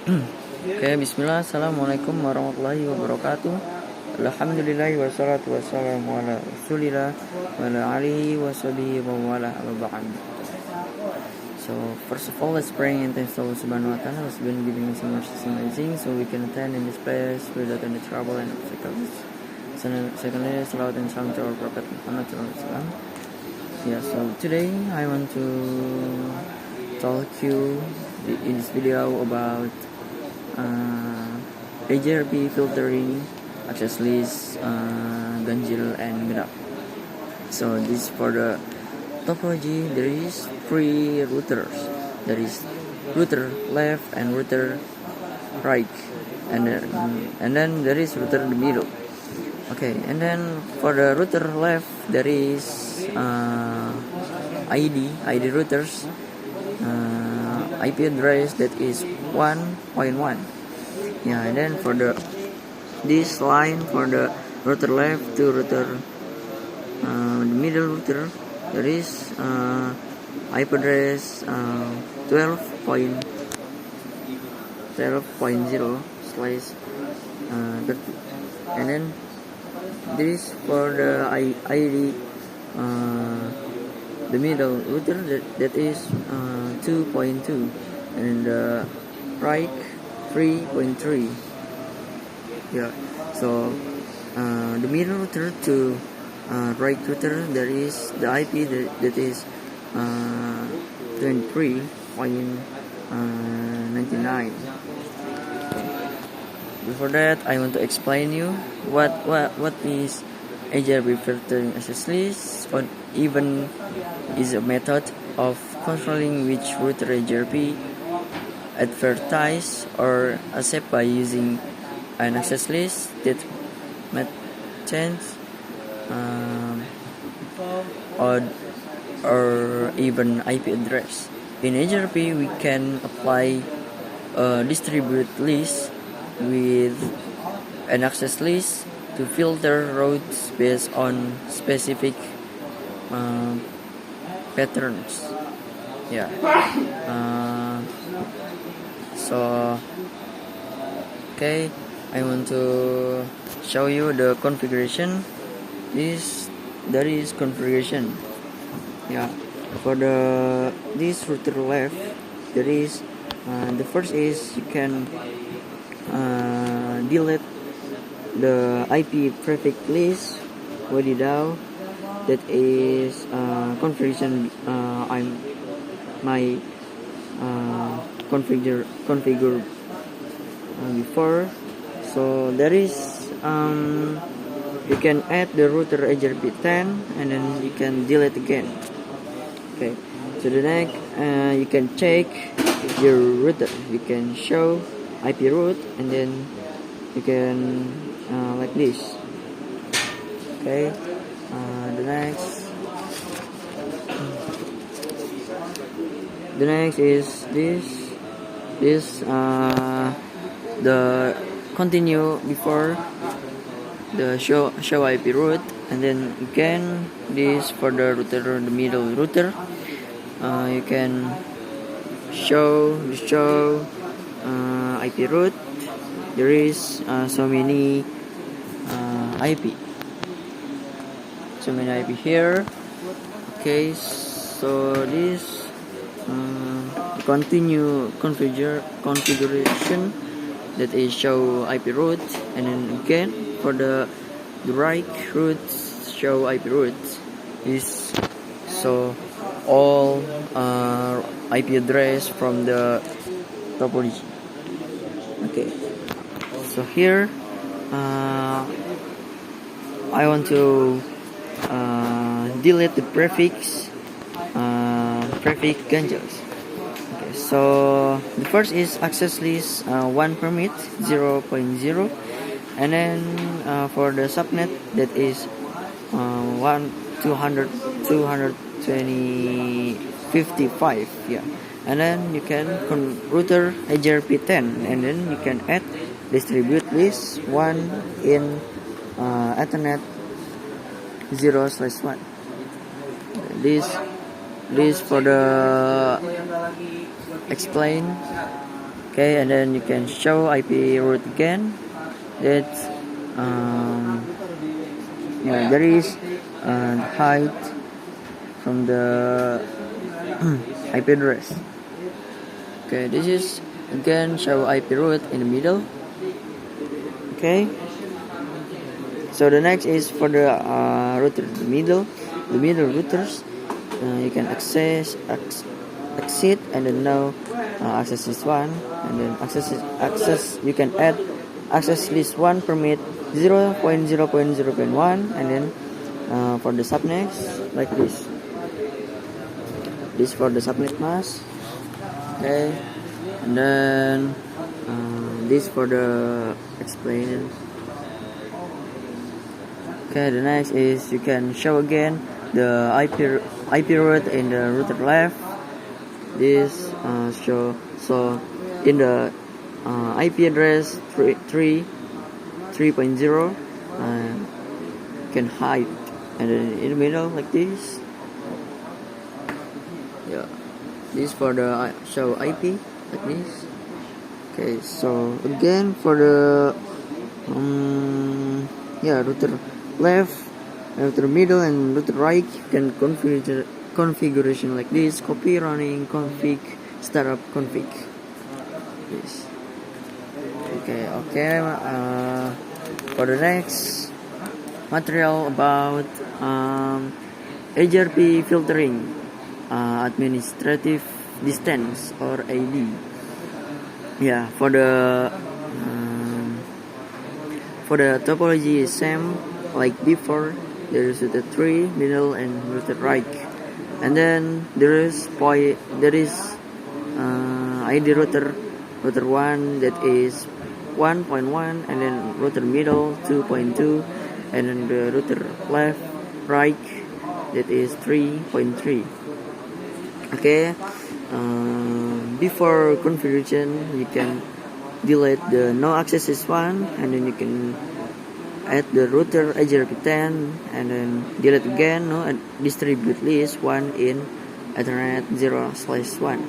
Oke, bismillah, assalamualaikum warahmatullahi wabarakatuh. Alhamdulillah wassalatu wassalamu ala rasulillah wa ala alihi wa sahbihi wa wala ba'd. So first of all, let's pray and thanks to Allah subhanahu wa ta'ala who's been giving us so much amazing so we can attend in this place without any trouble and obstacles. Secondly, salawat and salam to our Prophet Muhammad sallallahu alaihi wasallam. Yeah, so today I want to talk you in this video about AJRP filtering, access list, ganjil, and meetup. So this for the topology. There is three routers. There is router left and router right, and then there is router in the middle. Okay, and then for the router left there is ID routers. IP address that is 1.1. Yeah, and then for this line for the router left to router the middle router there is IP address 12.0/30, and then this for the ID the middle router that is 2.2, and the right 3.3. Yeah, so the middle router to right router there is the IP that is 23.99. Before that, I want to explain you what is AJRP filtering access list, or even is a method of controlling which router AJRP advertise or accept by using an access list that maintains or even IP address. In AJRP, we can apply a distribute list with an access list to filter routes based on specific patterns. Yeah. So okay, I want to show you the configuration. There is configuration. Yeah, for this router left there is the first is you can delete the IP prefix list without that is configuration my configure before. So there is you can add the router AJRP 10 and then you can delete again. Okay, so the next you can check your router. You can show IP route and then you can like this. Okay, the next is this the continue before the show IP route, and then again this for the router, the middle router. You can show IP route. There is so many IP here. Okay, so this continue configuration that is show IP route, and then again for the right route show IP route is so all IP address from the topology. Okay, so here I want to delete the prefix ganjils. Okay, so the first is access list 1 permit 0.0, and then for the subnet that is 220.55. Yeah, and then you can router AJRP 10, and then you can add distribute list 1 in Ethernet 0/1. This for the explain Okay, and then you can show IP route again. That there is height from the IP address. Okay, this is again show IP route in the middle. Okay, so the next is for the router the middle routers. You can exit and then now access list 1, and then access you can add access list 1 permit 0.0.0.1, and then for the subnets like this for the subnet mask. Okay, and then this for the explain. Okay, the next is you can show again the IP route in the router left. This show so in the IP address 3.0 can hide, and then in the middle like this. Yeah, this for the show IP like this. Okay, so again for the router left, router middle, and router right, you can configuration like this: copy, running, config, startup, config. This. Okay. For the next material about HRP filtering, administrative distance or AD. Yeah, for the topology is same like before. There is router 3, middle, and router right, and then there is ID router 1 that is 1.1, and then router middle 2.2, and then the router left right that is 3.3. Okay, before configuration you can delete the no access is 1, and then you can add the router HRP10, and then delete again no distribute list 1 in Ethernet 0/1.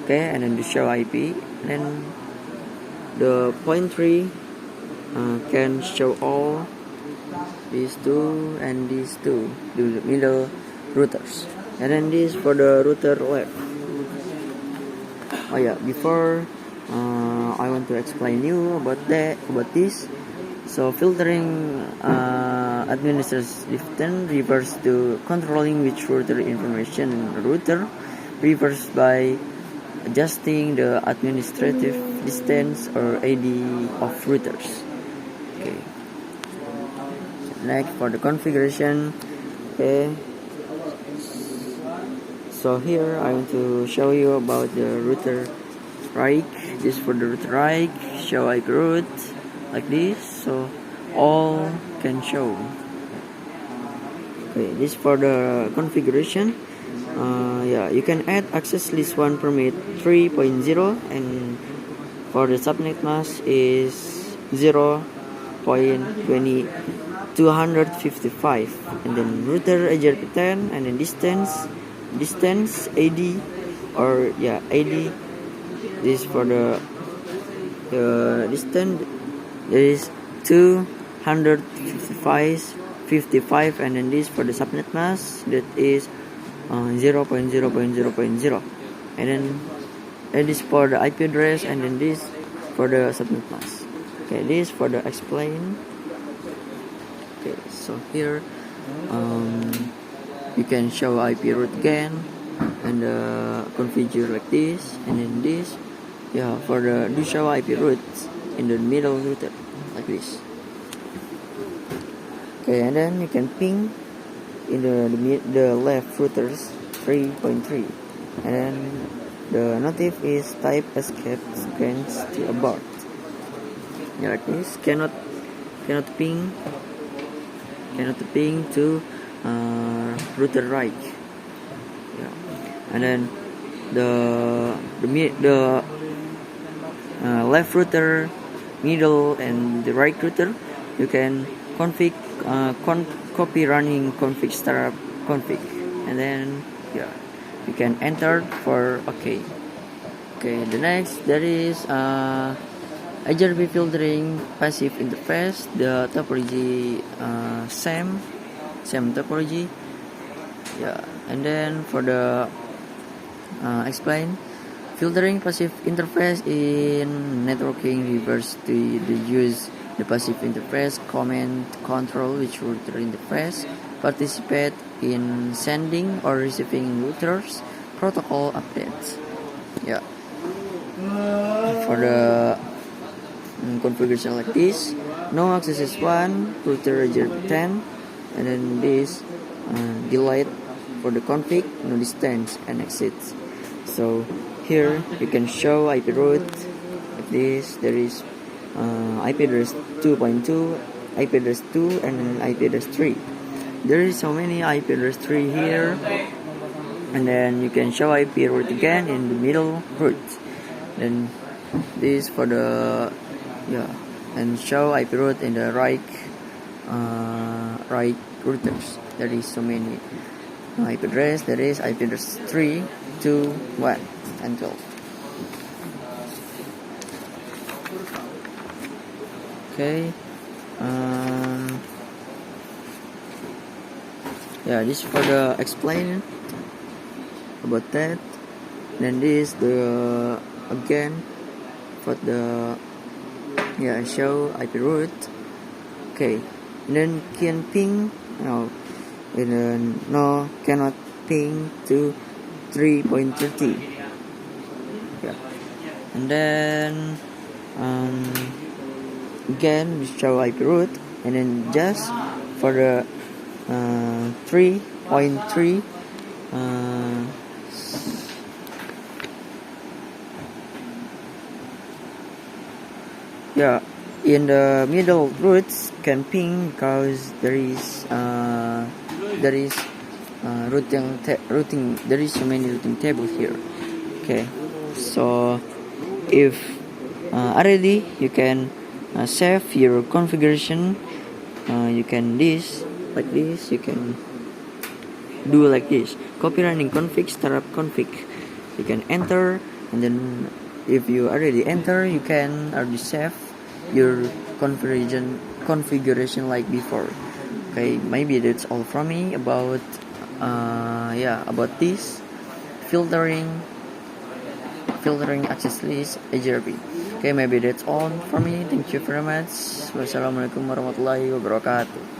Okay, and then the show IP, and then the point 3 can show all these two and these two, the middle routers, and then this for the router left. Oh yeah, before I want to explain you about this. So filtering administrative distance refers to controlling which router information in the router refers by adjusting the administrative distance or AD of routers. Okay. Next for the configuration. Okay. So here I want to show you about the router right. This for the router right. Show IP route like this, so all can show. Okay, this for the configuration. You can add access list 1 permit 3.0, and for the subnet mask is 0.255, and then router HRP10, and then distance AD or AD. This for the distance. There is 255, and then this for the subnet mask that is 0.0.0.0, and then this for the IP address, and then this for the subnet mask. Okay, this for the explain. Okay, so here you can show IP route again, and configure like this, and then this for the do show IP routes in the middle router like this. Okay, and then you can ping in the left routers 3.3, and then the notif is type escape sequence to abort. Like this, cannot ping to router right. And then the left router, middle, and the right router, you can config copy running config startup config, and then you can enter for OK. Okay, the next there is HRP filtering passive interface, the topology same topology. Yeah, and then for the explain filtering passive interface in networking refers to the use the passive interface command control which router interface participate in sending or receiving routers protocol updates. Yeah, for the configuration like this, no access is 1 router 10, and then this delete for the config, no distance and exits. So here you can show IP route like this. There is IP address 2.2, IP address 2, and IP address 3. There is so many IP address 3 here, and then you can show IP route again in the middle route. Then this for the and show IP route in the right routers. There is so many IP address. There is IP address 3, 2, 1, and 12. Okay. This is for the explain about that. Then this the again for the show IP route. Okay. And then can ping cannot ping to 3.30. Yeah. And then again we show IP route, and then just for the 3.3 in the middle routes can ping because there is routing there is so many routing tables here. Okay, so if already you can save your configuration, you can this like this, you can do like this, copy running config, startup config, you can enter, and then if you already enter you can already save your configuration like before. Okay, maybe that's all from me about about this filtering access list HRP. Okay, maybe that's all from me. Thank you very much. Wassalamualaikum warahmatullahi wabarakatuh.